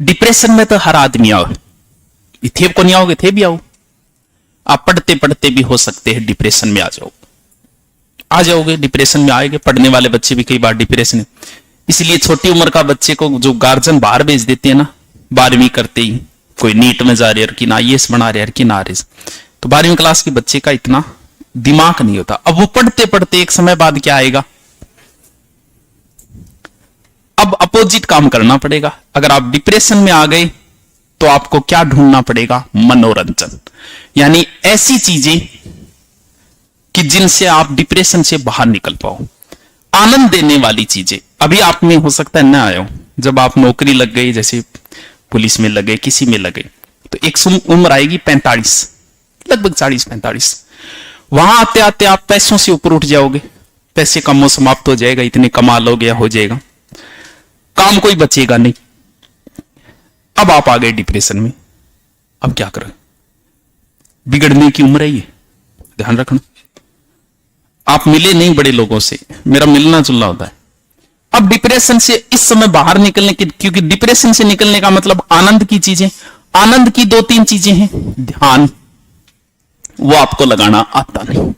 Depression में तो हर आदमी आओ, इथे को नहीं आओगे थे भी आओ। आप पढ़ते पढ़ते भी हो सकते हैं डिप्रेशन में आ जाओगे, डिप्रेशन में आएंगे। पढ़ने वाले बच्चे भी कई बार डिप्रेशन है। इसलिए छोटी उम्र का बच्चे को जो गार्जियन बाहर भेज देते हैं ना, 12वीं करते ही कोई नीट में जा रहे कि ना IAS बना रहे कि ना RS, तो 12वीं क्लास के बच्चे का इतना दिमाग नहीं होता। अब वो पढ़ते पढ़ते एक समय बाद क्या आएगा, अब अपोजिट काम करना पड़ेगा। अगर आप डिप्रेशन में आ गए तो आपको क्या ढूंढना पड़ेगा, मनोरंजन, यानी ऐसी चीजें कि जिनसे आप डिप्रेशन से बाहर निकल पाओ, आनंद देने वाली चीजें। अभी आप में हो सकता है ना आए हो, जब आप नौकरी लग गई, जैसे पुलिस में लगे, किसी में लगे, तो एक उम्र आएगी 45, लगभग 40-45, वहां आते आते आप पैसों से ऊपर उठ जाओगे, पैसे का मोह समाप्त हो जाएगा, इतने कमा लोगे या हो जाएगा, काम कोई बचेगा नहीं। अब आप आ गए डिप्रेशन में, अब क्या करें, बिगड़ने की उम्र है ये, ध्यान रखना। आप मिले नहीं बड़े लोगों से, मेरा मिलना जुलना होता है। अब डिप्रेशन से इस समय बाहर निकलने की, क्योंकि डिप्रेशन से निकलने का मतलब आनंद की चीजें, आनंद की 2-3 चीजें हैं। ध्यान, वो आपको लगाना आता नहीं।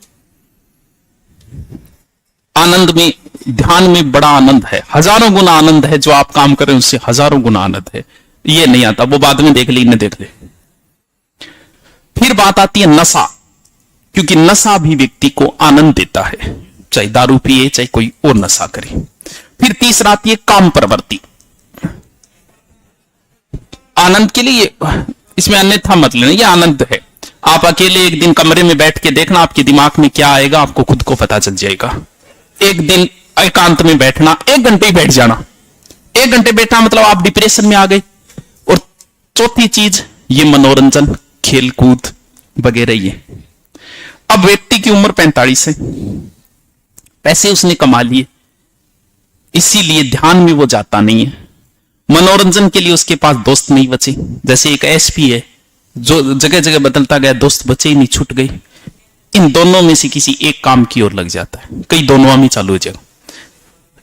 आनंद में, ध्यान में बड़ा आनंद है, हजारों गुना आनंद है, जो आप काम करें उससे हजारों गुना आनंद है। ये नहीं आता, वो बाद में देख ले, इन्हें देख ले। फिर बात आती है नशा, क्योंकि नशा भी व्यक्ति को आनंद देता है, चाहे दारू पिए चाहे कोई और नशा करे। फिर तीसरा आती है काम प्रवृत्ति। आनंद के लिए इसमें अन्यथा मत लेना, ये आनंद है। आप अकेले एक दिन कमरे में बैठ के देखना, आपके दिमाग में क्या आएगा आपको खुद को पता चल जाएगा। एक दिन एकांत में बैठना, 1 घंटे ही बैठ जाना, 1 घंटे बैठना मतलब आप डिप्रेशन में आ गए। और चौथी चीज ये मनोरंजन, खेल कूद वगैरह ये। अब व्यक्ति की उम्र 45 है, पैसे उसने कमा लिए, इसीलिए ध्यान में वो जाता नहीं है। मनोरंजन के लिए उसके पास दोस्त नहीं बचे, जैसे एक SP है जो जगह जगह बदलता गया, दोस्त बचे ही नहीं, छूट गई। इन दोनों में से किसी एक काम की ओर लग जाता है, कई दोनों में चालू हो जाएगा।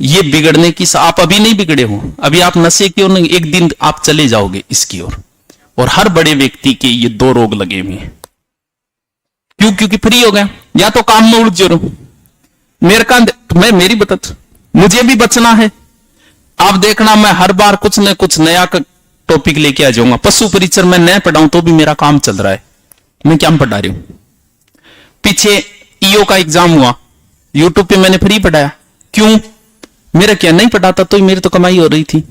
ये बिगड़ने की, आप अभी नहीं बिगड़े हो, अभी आप नशे की ओर नहीं, एक दिन आप चले जाओगे इसकी ओर। और हर बड़े व्यक्ति के ये 2 रोग लगे हुए हैं। क्यों? क्योंकि फ्री हो गया, या तो काम में उलझ रहो। मेरी बता, मुझे भी बचना है। आप देखना, मैं हर बार कुछ न कुछ नया टॉपिक लेके आ जाऊंगा। पशु परिचर में नया पढ़ाऊं तो भी मेरा काम चल रहा है, मैं क्या पढ़ा रही हूं। पीछे EO का एग्जाम हुआ, यूट्यूब पे मैंने फ्री पढ़ाया। क्यों? मेरा क्या नहीं पढ़ाता तो मेरी तो कमाई हो रही थी।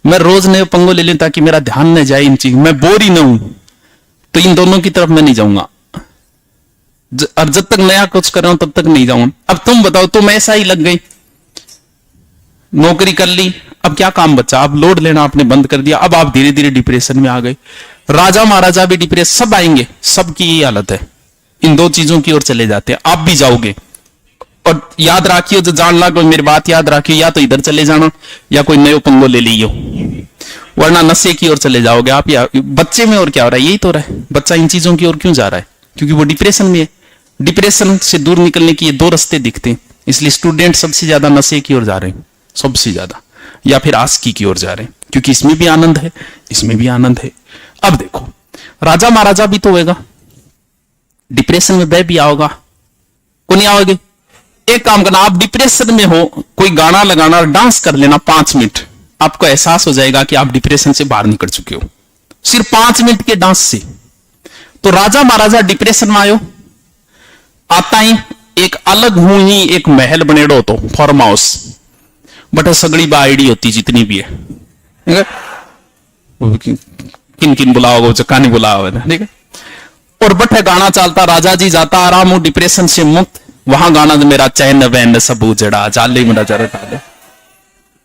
मैं रोज नए पंगो ले लें ताकि मेरा ध्यान न जाए इन चीज, मैं बोर ही न हूं। तो इन दोनों की तरफ मैं नहीं जाऊंगा, और जब तक नया कुछ कर रहा हूं तब तक नहीं जाऊंगा। अब तुम बताओ, तुम ऐसा ही लग गई, नौकरी कर ली, अब क्या काम बचा, अब लोड लेना आपने बंद कर दिया, अब आप धीरे धीरे डिप्रेशन में आ गए। राजा महाराजा भी डिप्रेशन, सब आएंगे, सबकी यही हालत है, इन 2 चीजों की ओर चले जाते हैं। आप भी जाओगे। और याद रखियो, जो जान लागो मेरी बात याद रखियो, या तो इधर चले जाना या कोई नयो पंगो ले लियो, वरना नशे की ओर चले जाओगे आप। या बच्चे में और क्या हो रहा है, यही तो हो रहा है। बच्चा इन चीजों की ओर क्यों जा रहा है? क्योंकि वो डिप्रेशन में है। डिप्रेशन से दूर निकलने के ये 2 रास्ते दिखते हैं, इसलिए स्टूडेंट सबसे ज्यादा नशे की ओर जा रहे हैं, सबसे ज्यादा, या फिर आस्की की ओर जा रहे हैं, क्योंकि इसमें भी आनंद है, इसमें भी आनंद है। अब देखो, राजा महाराजा भी तो होगा, डिप्रेशन में वह भी आओगा, को नहीं आओगे। एक काम करना, आप डिप्रेशन में हो, कोई गाना लगाना और डांस कर लेना 5 मिनट, आपको एहसास हो जाएगा कि आप डिप्रेशन से बाहर निकल चुके हो, सिर्फ 5 मिनट के डांस से। तो राजा महाराजा डिप्रेशन में आयो, आता ही एक अलग हूं ही एक महल बनेड़ो तो फार्म हाउस, बट सगड़ी बाइडी होती जितनी भी है, किन किन बुलाओगे, चक्कानी बुलाओ, ठीक है। और बट गाना चलता, राजा जी जाता आराम हूं डिप्रेशन से मुक्त, वहां गाना मेरा चैन वैन सब उजड़ा, जाले मेरा जरा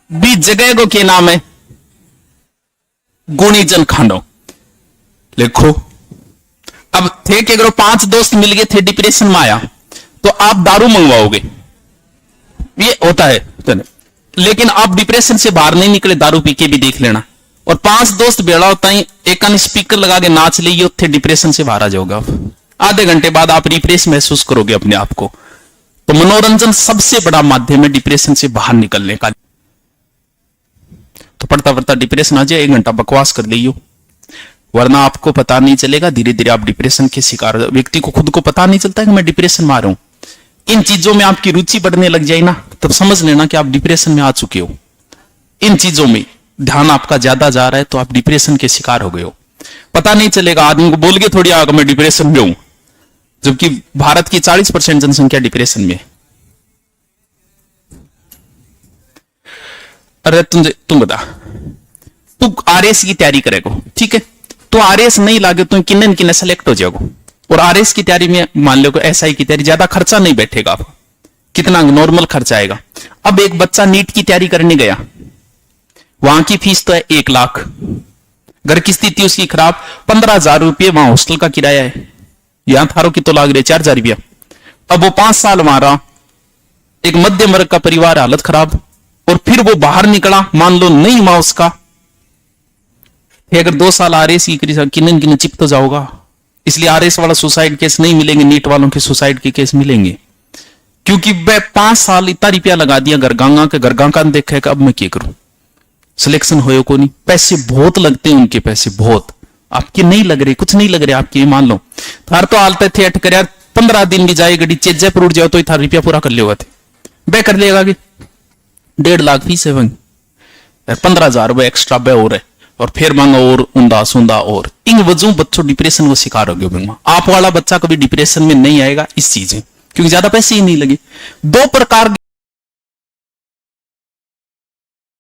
भी जगह को क्या नाम है, गुणीजन खानो लिखो। अब थे कि अगर 5 दोस्त मिल गए थे, डिप्रेशन में आया, तो आप दारू मंगवाओगे, ये होता है। लेकिन आप डिप्रेशन से बाहर नहीं निकले, दारू पी के भी देख लेना। और 5 दोस्त बेड़ा होता है, एक अन स्पीकर लगा के नाच लीजिए, उत्थे डिप्रेशन से बाहर आ जाओगे आप। आधे घंटे बाद आप रिफ्रेश महसूस करोगे अपने आप को। तो मनोरंजन सबसे बड़ा माध्यम है डिप्रेशन से बाहर निकलने का। तो पढ़ता पढ़ता डिप्रेशन आ जाए, 1 घंटा बकवास कर लियो, वरना आपको पता नहीं चलेगा, धीरे धीरे आप डिप्रेशन के शिकार। व्यक्ति को खुद को पता नहीं चलता है कि मैं डिप्रेशन में आ रहा हूं। इन चीजों में आपकी रुचि बढ़ने लग जाए ना, तब समझ लेना कि आप डिप्रेशन में आ चुके हो। इन चीजों में ध्यान आपका ज्यादा जा रहा है तो आप डिप्रेशन के शिकार हो गए हो। पता नहीं चलेगा, आदमी को बोल के थोड़ी आगा मैं डिप्रेशन में हूं, जबकि भारत की 40% जनसंख्या डिप्रेशन में है। अरे तुम बता, तू आरएस की तैयारी करेगा, ठीक है, तो आरएस नहीं लागे तो किन्ने किन्ने सेलेक्ट हो जाएगा। और आरएस की तैयारी में मान लो एसआई की तैयारी, ज्यादा खर्चा नहीं बैठेगा आप, कितना नॉर्मल खर्चा आएगा। अब एक बच्चा नीट की तैयारी करने गया, वहां की फीस तो है 1 लाख, घर की स्थिति उसकी खराब, 15,000 रुपये वहां हॉस्टल का किराया है, यहां थारों की तो लाग रही 4,000 रुपया। अब वो 5 साल मारा, एक मध्यम वर्ग का परिवार, हालत खराब, और फिर वो बाहर निकला, मान लो नहीं हुआ उसका, अगर 2 साल आरएस की किन्नन किन्नन चिप तो जाओगा। इसलिए आरएस वाला सुसाइड केस नहीं मिलेंगे, नीट वालों के सुसाइड के केस मिलेंगे, क्योंकि मैं 5 साल इतना रुपया लगा दिया गरगांगा के, गरगांगा ने देखा कि अब मैं क्या करूं, सिलेक्शन होयो को नहीं, पैसे बहुत लगते हैं उनके, पैसे बहुत, आपके नहीं लग रहे, कुछ नहीं लग रहे आपके, मान लो थार तो हालत थे अट कर 15 दिन भी जाए गड्डी चेजे पर उड़ जाओ तो थार रुपया पूरा कर लिया थे, बै कर लेगा कि 1.5 लाख फीस है वही, 15,000 रुपये एक्स्ट्रा बै हो रहे, और फिर मांगा और ऊंदा सूंदा, और इन वजहों बच्चों डिप्रेशन को शिकार हो गए। आप वाला बच्चा कभी डिप्रेशन में नहीं आएगा इस चीज, क्योंकि ज्यादा पैसे ही नहीं लगे। 2 प्रकार